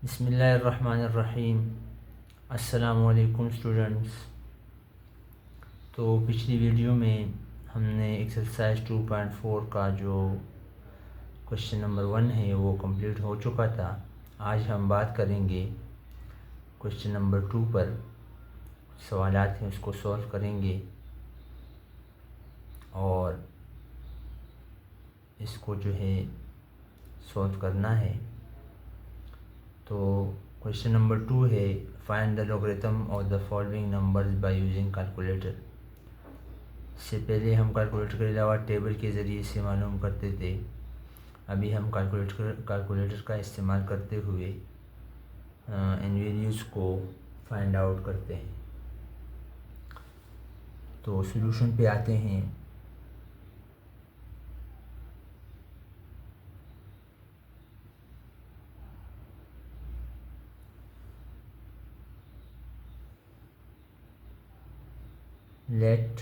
बिस्मिल्लाहिर्रहमानिर्रहीम। अस्सलामुअलैकुम स्टूडेंट्स। तो पिछली वीडियो में हमने एक्सरसाइज 2.4 का जो क्वेश्चन नंबर 1 है वो कंप्लीट हो चुका था। आज हम बात करेंगे क्वेश्चन नंबर 2 पर। सवालात हैं उसको सॉल्व करेंगे और इसको जो है सॉल्व करना है। तो क्वेश्चन नंबर 2 है, find the logarithm of the following numbers by using calculator. इससे पहले हम कैलकुलेटर के अलावा टेबल के ज़रिए से मालूम करते थे। अभी हम कैलकुलेटर का इस्तेमाल करते हुए इन वैल्यूज़ को फाइंड आउट करते हैं। तो सॉल्यूशन पे आते हैं। Let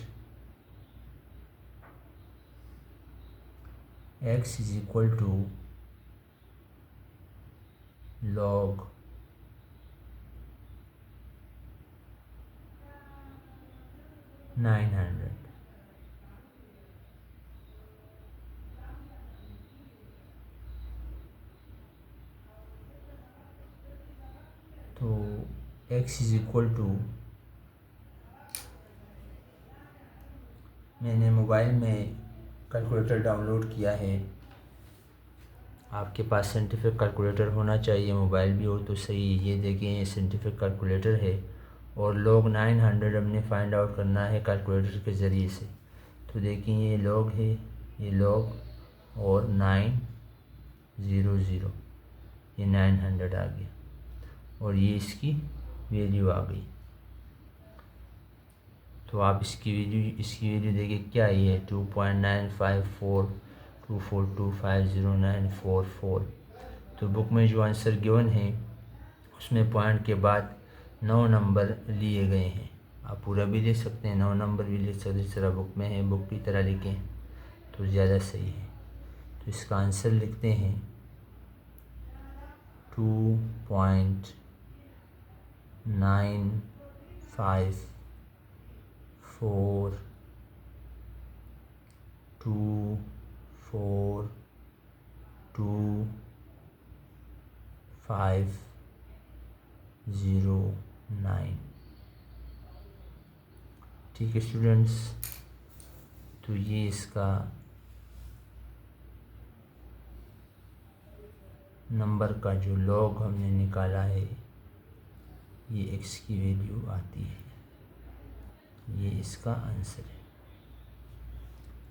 x is equal to log 900। तो x इज इक्वल टू, मैंने मोबाइल में कैलकुलेटर डाउनलोड किया है। आपके पास साइंटिफिक कैलकुलेटर होना चाहिए, मोबाइल भी हो तो सही। ये देखिए, ये साइंटिफिक कैलकुलेटर है और log 900 हमने फाइंड आउट करना है कैलकुलेटर के ज़रिए से। तो देखिए, ये log है, ये log और 900, ये 900 आ गया और ये इसकी वैल्यू आ गई। तो आप इसकी वैल्यू देखिए क्या आई है, 2.954242509444। तो बुक में जो आंसर गिवन है उसमें पॉइंट के बाद 9 नंबर लिए गए हैं। आप पूरा भी ले सकते हैं, 9 नंबर भी ले सकते हैं। जिस तरह बुक में है, बुक की तरह लिखें तो ज़्यादा सही है। तो इसका आंसर लिखते हैं 2.954242509। ठीक है स्टूडेंट्स, तो ये इसका नंबर का जो लॉग हमने निकाला है, ये x की वैल्यू आती है। ये इसका आंसर है।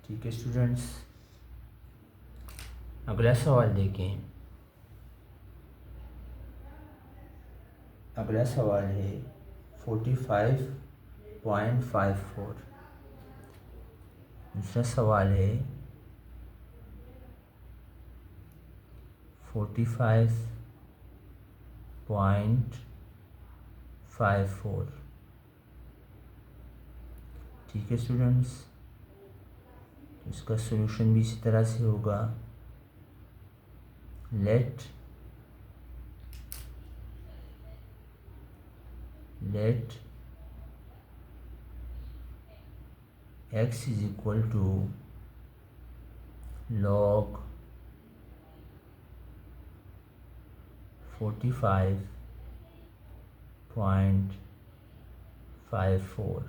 ठीक है स्टूडेंट्स, अगला सवाल देखें। अगला सवाल है 45.54। दूसरा सवाल है 45.54। ठीक है स्टूडेंट्स, इसका सॉल्यूशन भी इसी तरह से होगा। Let x is equal to log 45.54।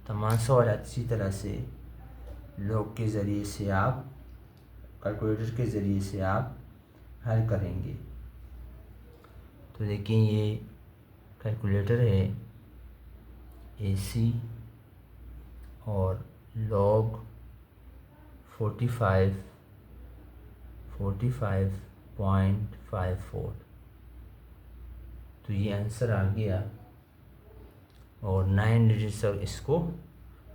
तमाम सवाल इसी तरह से log के ज़रिए से आप, कैलकुलेटर के ज़रिए से आप हल करेंगे। तो देखिए, ये कैलकुलेटर है AC और log 45.54। तो ये आंसर आ गया और 9 डिजिट्स और इसको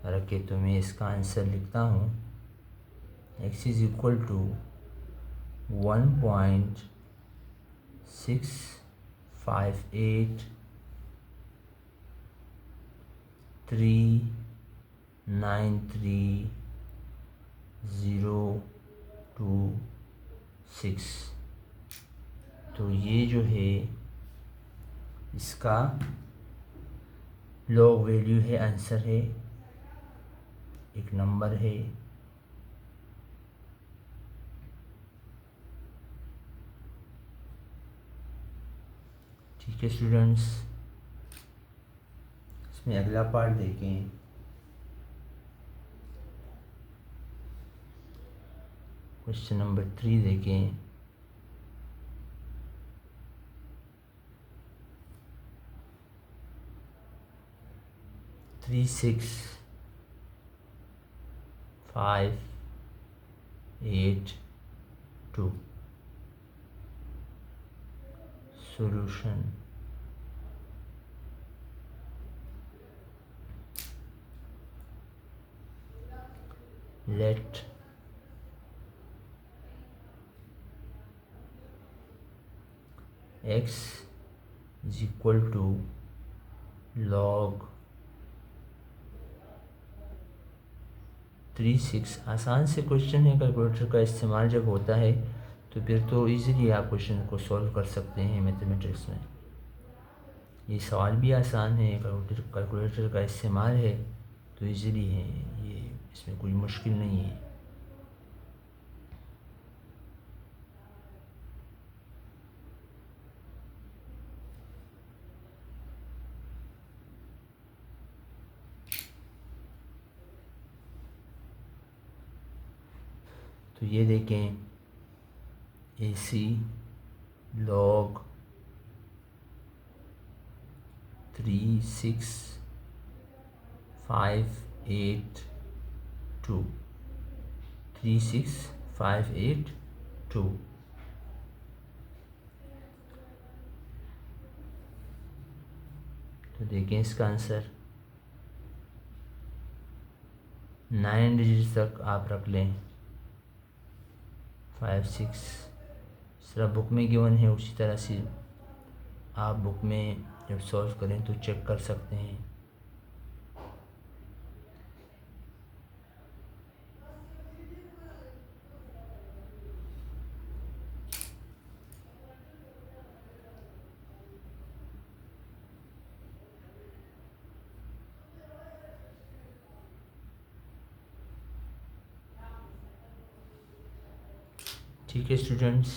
रखे। तो मैं इसका आंसर लिखता हूँ, x इज इक्वल टू 1.658393026। तो ये जो है इसका लॉग वैल्यू है, आंसर है, एक नंबर है। ठीक है स्टूडेंट्स, इसमें अगला पार्ट देखें। क्वेश्चन नंबर 3 देखें। Three six 5 8 2 solution। Let x is equal to log 36। आसान से क्वेश्चन है, कैलकुलेटर का इस्तेमाल जब होता है तो फिर तो इजीली आप क्वेश्चन को सॉल्व कर सकते हैं मैथमेटिक्स में। ये सवाल भी आसान है, कैलकुलेटर का इस्तेमाल है तो इजीली है ये, इसमें कोई मुश्किल नहीं है। तो ये देखें, AC log 36582 36582। तो देखें इसका आंसर 9 डिजिट तक आप रख लें, 5 6। इस तरह बुक में गिवन है, उसी तरह से आप बुक में जब सॉल्व करें तो चेक कर सकते हैं। ठीक है स्टूडेंट्स,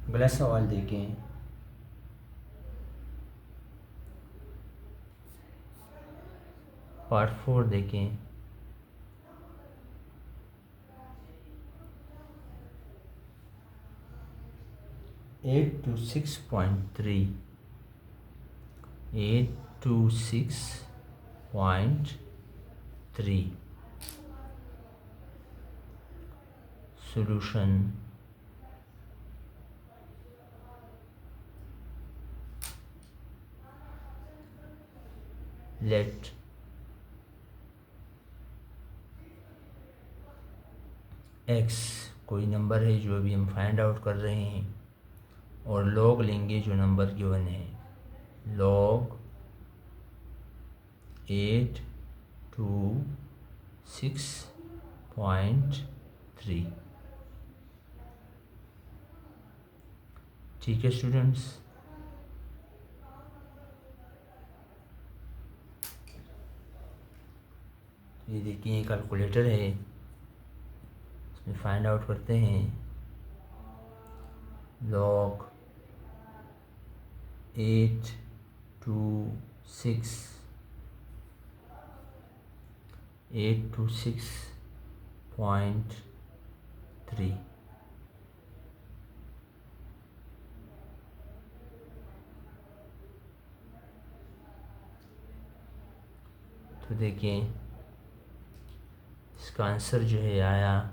अगला सवाल देखें। पार्ट 4 देखें। Eight to 6.3 8 to 6.3 solution। Let x कोई नंबर है जो अभी हम फाइंड आउट कर रहे हैं, और लॉग लेंगे जो नंबर गिवन है, लॉग 8 to 6.3। ठीक है स्टूडेंट्स, ये देखिए कैलकुलेटर है, इसमें फाइंड आउट करते हैं। Log 8 to 6.3। तो देखिए इसका आंसर जो है आया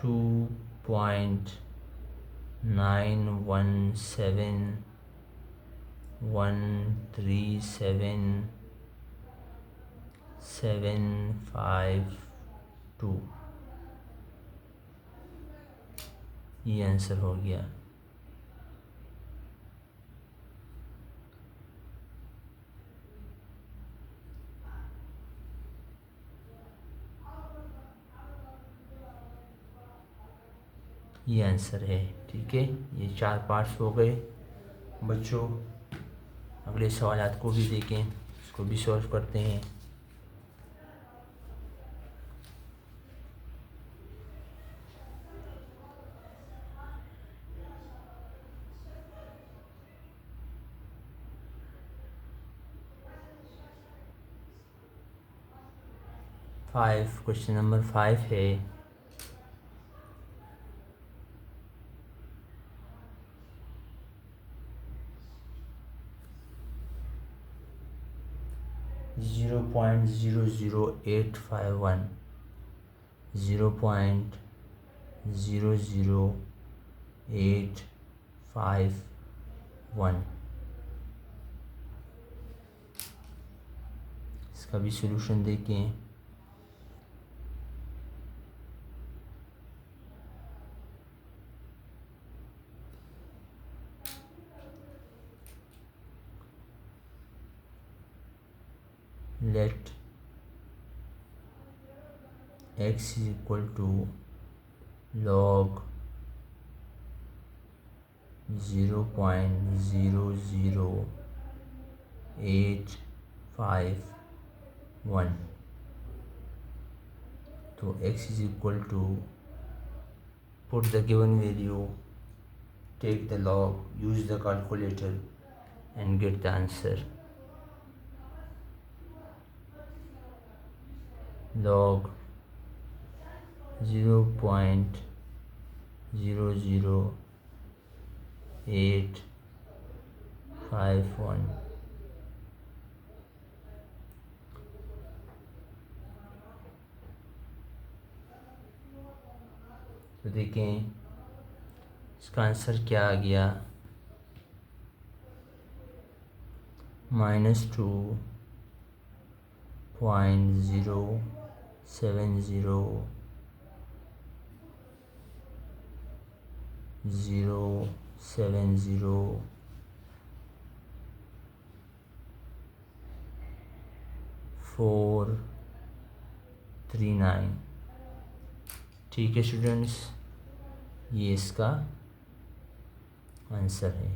2.91713752। ये आंसर हो गया। ये आंसर है। ठीक है, ये 4 पार्ट्स हो गए बच्चों। अगले सवालात को भी देखें, इसको भी सॉल्व करते हैं। क्वेश्चन नंबर 5 है 0.00851, 0.00851। इसका भी सॉल्यूशन देखें। Let x is equal to log 0.00851। तो x is equal to, put the given value, take the log, use the calculator and get the answer. Log 0.00851। तो देखें इसका आंसर क्या आ गया, -2.0700439। ठीक है स्टूडेंट्स, ये इसका आंसर है।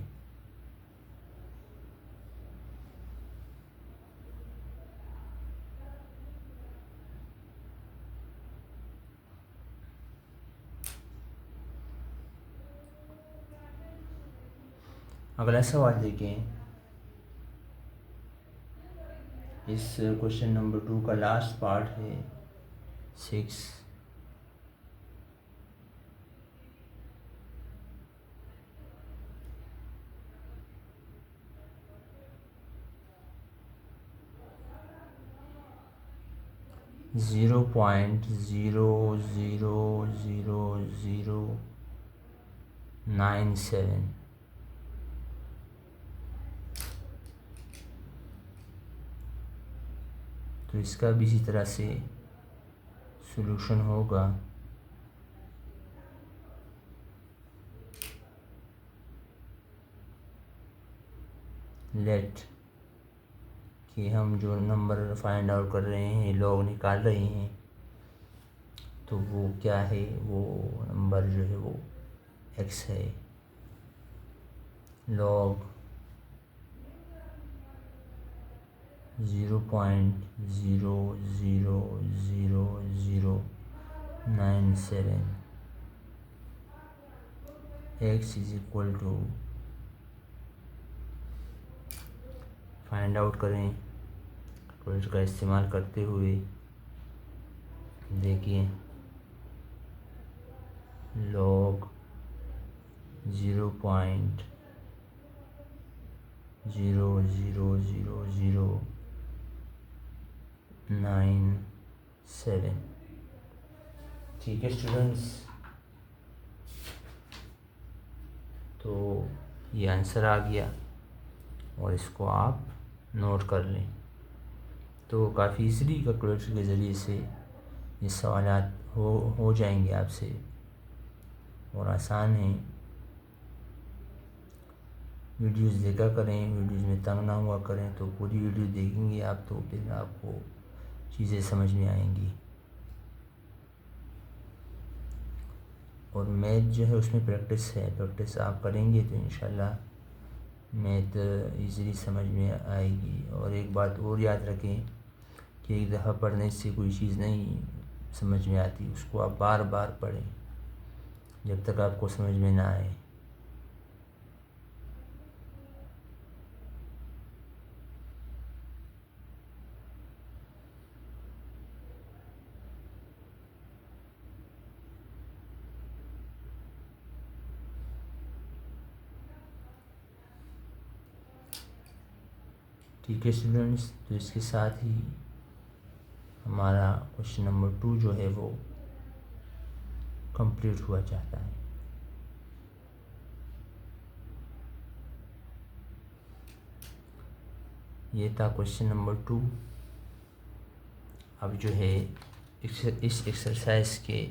अगला सवाल देखें। इस क्वेश्चन नंबर 2 का लास्ट पार्ट है 6। 0.00097। तो इसका भी इसी तरह से सॉल्यूशन होगा। लेट कि हम जो नंबर फाइंड आउट कर रहे हैं, लॉग निकाल रहे हैं, तो वो क्या है, वो नंबर जो है वो x है। Log 0.00097 x is equal to, find out करें कैलकुलेटर का इस्तेमाल करते हुए। देखिए लॉग 0.00097। ठीक है स्टूडेंट्स, तो ये आंसर आ गया और इसको आप नोट कर लें। तो काफ़ी इजीली कैलकुलेटर के ज़रिए से ये सवालात हो जाएंगे आपसे और आसान हैं। वीडियोस देखा करें, वीडियोस में तंग ना हुआ करें। तो पूरी वीडियो देखेंगे आप तो फिर आपको चीज़ें समझ में आएंगी। और मैथ जो है उसमें प्रैक्टिस है, प्रैक्टिस आप करेंगे तो इंशाल्लाह मैथ इजीली समझ में आएगी। और एक बात और याद रखें कि एक दफ़ा पढ़ने से कोई चीज़ नहीं समझ में आती, उसको आप बार बार पढ़ें जब तक आपको समझ में ना आए। ठीक है स्टूडेंट्स, तो इसके साथ ही हमारा क्वेश्चन नंबर 2 जो है वो कंप्लीट हुआ चाहता है। ये था क्वेश्चन नंबर 2। अब जो है इस एक्सरसाइज के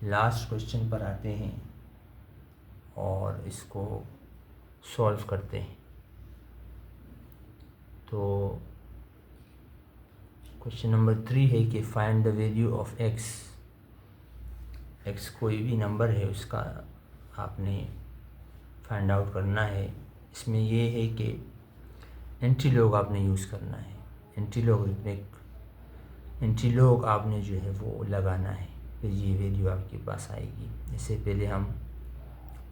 लास्ट क्वेश्चन पर आते हैं और इसको सॉल्व करते हैं। तो क्वेश्चन नंबर 3 है कि find the value of x. X कोई भी नंबर है उसका आपने फाइंड आउट करना है। इसमें ये है कि एंटीलॉग आपने यूज़ करना है, एंटीलॉग आपने जो है वो लगाना है, फिर ये वैल्यू आपके पास आएगी। इससे पहले हम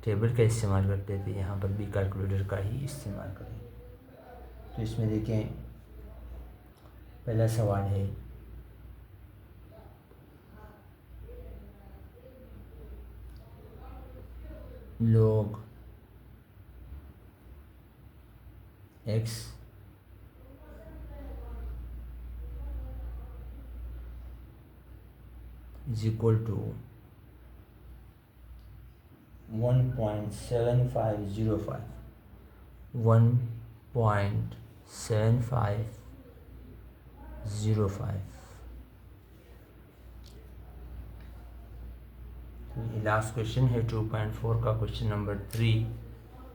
टेबल का इस्तेमाल करते थे, यहाँ पर भी कैलकुलेटर का ही इस्तेमाल करें। तो इसमें देखें, पहला सवाल है log x is equal to 1.7505 1.7505। तो ये लास्ट क्वेश्चन है 2.4 का, क्वेश्चन नंबर 3।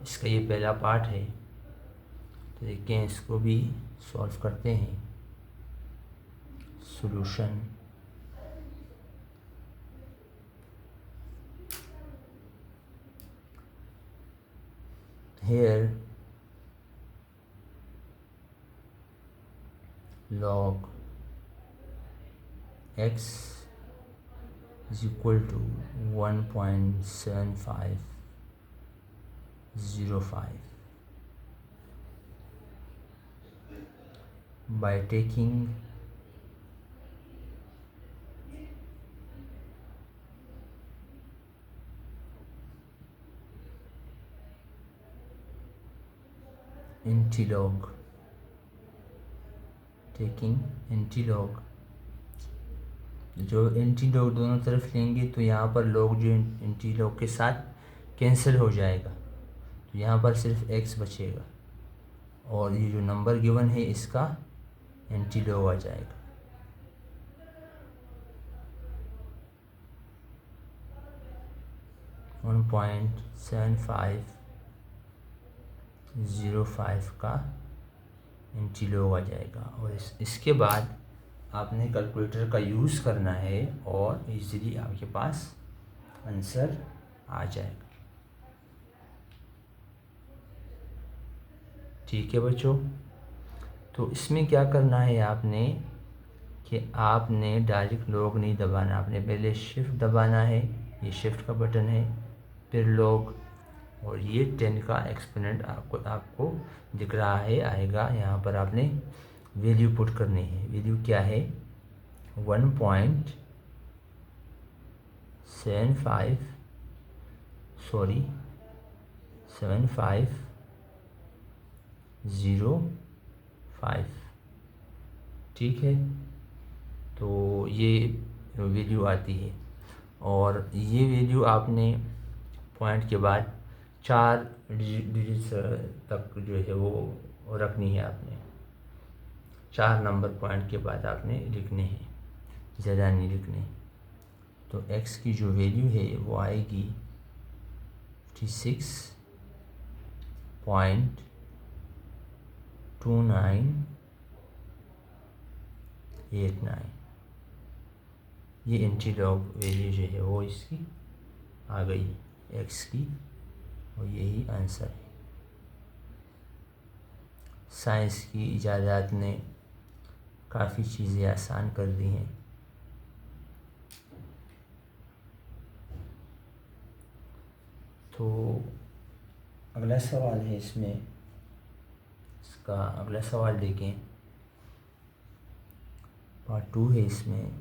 इसका ये पहला पार्ट है। तो देखते हैं, इसको भी सॉल्व करते हैं। Solution here log x is equal to 1.7505 by taking antilog जो एंटीलॉग दोनों तरफ लेंगे तो यहाँ पर लॉग जो एंटीलॉग के साथ कैंसिल हो जाएगा, तो यहाँ पर सिर्फ x बचेगा और ये जो नंबर गिवन है इसका एंटीलॉग आ जाएगा। वन 1.7505 का एंटीलॉग आ जाएगा। और इसके बाद आपने कैलकुलेटर का यूज़ करना है और इजीली आपके पास आंसर आ जाएगा। ठीक है बच्चों, तो इसमें क्या करना है आपने कि आपने डायरेक्ट लॉग नहीं दबाना, आपने पहले शिफ्ट दबाना है, ये शिफ्ट का बटन है, फिर लॉग, और ये 10 का एक्सपोनेंट आपको दिख रहा है, आएगा। यहाँ पर आपने वैल्यू पुट करनी है। वैल्यू क्या है? 7505। ठीक है, तो ये वैल्यू आती है और ये वैल्यू आपने पॉइंट के बाद 4 डिजिट्स तक जो है वो रखनी है। आपने 4 नंबर पॉइंट के बाद आपने लिखने हैं, ज़्यादा नहीं लिखने। तो x की जो वैल्यू है वो आएगी 56.2989। ये एंटीलॉग वैल्यू जो है वो इसकी आ गई x की, और यही आंसर है। साइंस की इजाज़ात ने काफ़ी चीज़ें आसान कर दी हैं। तो अगला सवाल है इसमें, इसका अगला सवाल देखें, पार्ट 2 है इसमें।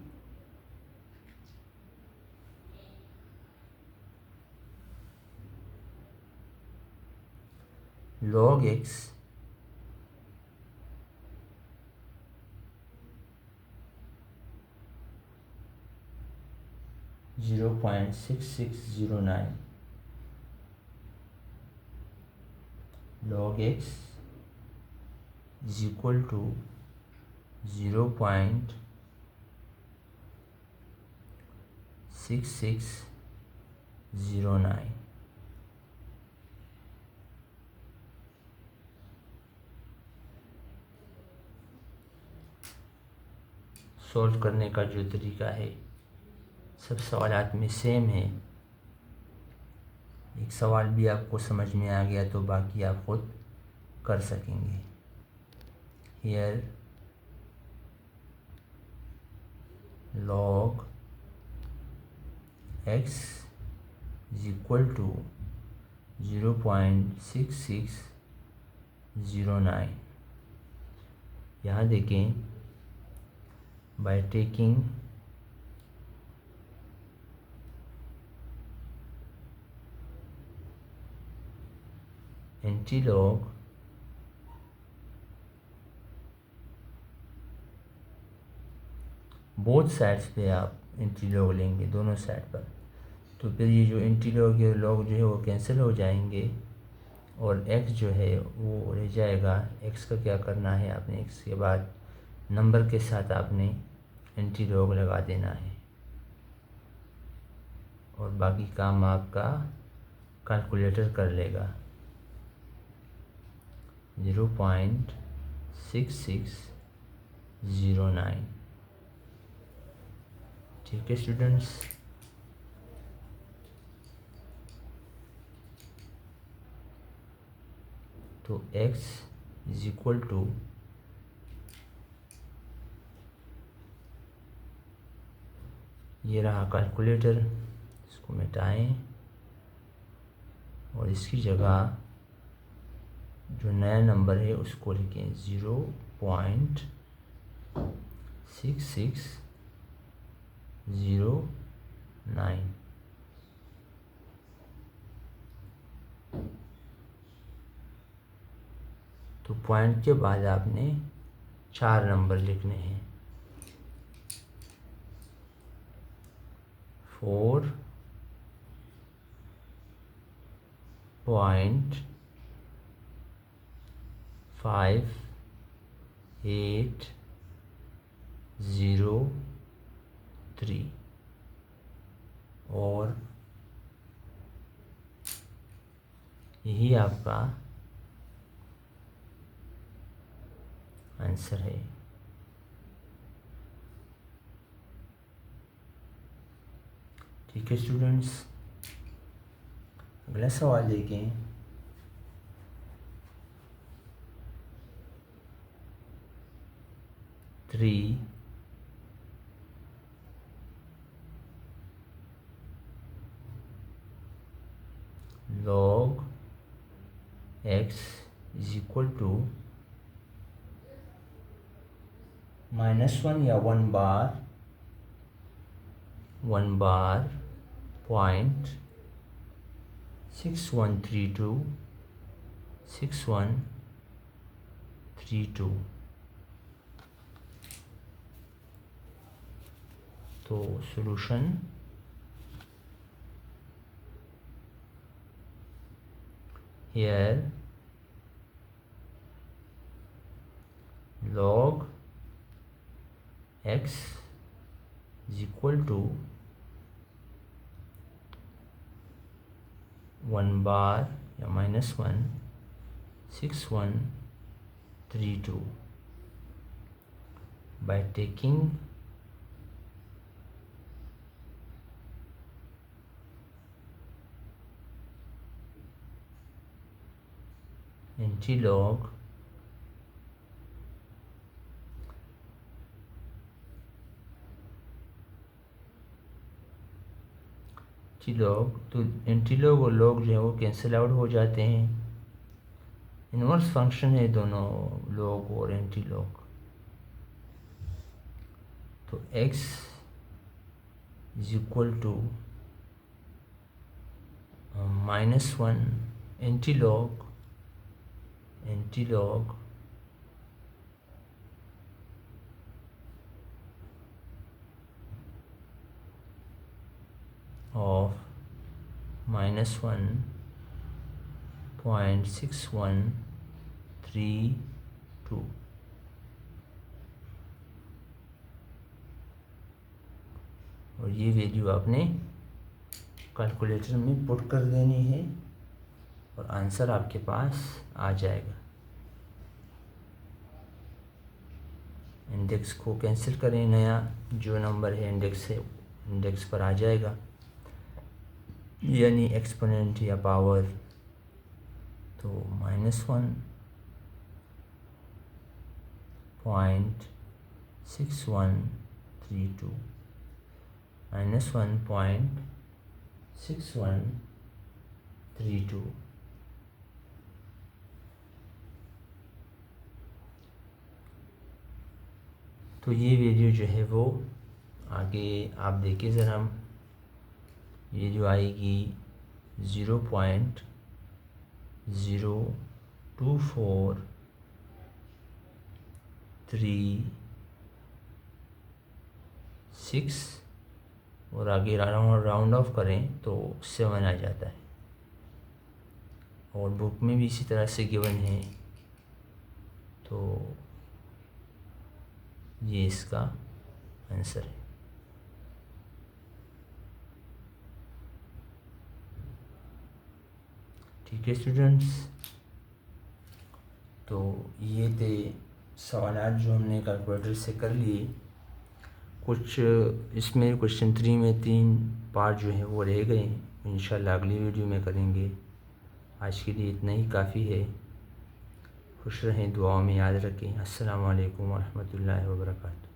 log x 0.6609, log x is equal to 0.6609। Solve करने का जो तरीका है सब सवालात में सेम है। एक सवाल भी आपको समझ में आ गया तो बाकी आप खुद कर सकेंगे। Here log x is equal to 0.6609। यहाँ देखें, by taking antilog both sides पे आप एंटीलॉग लेंगे, दोनों साइड पर, तो फिर ये जो एंटीलॉग या लॉग जो है वो कैंसिल हो जाएंगे और x जो है वो रह जाएगा। x का क्या करना है, आपने x के बाद नंबर के साथ आपने एंटीलॉग लगा देना है और बाकी काम आपका कैलकुलेटर कर लेगा। 0.6609। ठीक है स्टूडेंट्स, तो x इज इक्वल टू ये रहा कैलकुलेटर, इसको मिटाएं और इसकी जगह जो नया नंबर है उसको लिखें 0.6609। तो पॉइंट के बाद आपने 4 नंबर लिखने हैं, 4.5803 और यही आपका आंसर है। ठीक है स्टूडेंट्स, अगला सवाल देखें। Three log x is equal to -1 या 1 बार पॉइंट 6132। तो solution here log x is equal to 1 बार या -1 6132 by taking एंटीलॉग तो एंटीलॉग और लॉग जो है वो कैंसिल आउट हो जाते हैं। इनवर्स फंक्शन है दोनों, लॉग और एंटीलॉग। तो x is equal to -1 antilog of -1.6132। और ये वैल्यू आपने कैलकुलेटर में पुट कर देनी है और आंसर आपके पास आ जाएगा। इंडेक्स को कैंसिल करें, नया जो नंबर है इंडेक्स है इंडेक्स पर आ जाएगा, यानी एक्सपोनेंट या पावर। तो -1.6132 -1.6132। तो ये वैल्यू जो है वो आगे आप देखिए ज़रा, ये जो आएगी 0.0243 और आगे राउंड ऑफ करें तो 7 आ जाता है। और बुक में भी इसी तरह से गिवन है, तो ये इसका आंसर है। ठीक है स्टूडेंट्स, तो ये थे सवाल जो हमने कैलकुलेटर से कर लिए। कुछ इसमें क्वेश्चन 3 में 3 पार्ट जो है वो रह गए, इंशाल्लाह अगली वीडियो में करेंगे। आज के लिए इतना ही काफ़ी है। खुश रहें, दुआओं में याद रखें। अस्सलाम वालेकुम व रहमतुल्लाहि व बरकातहू।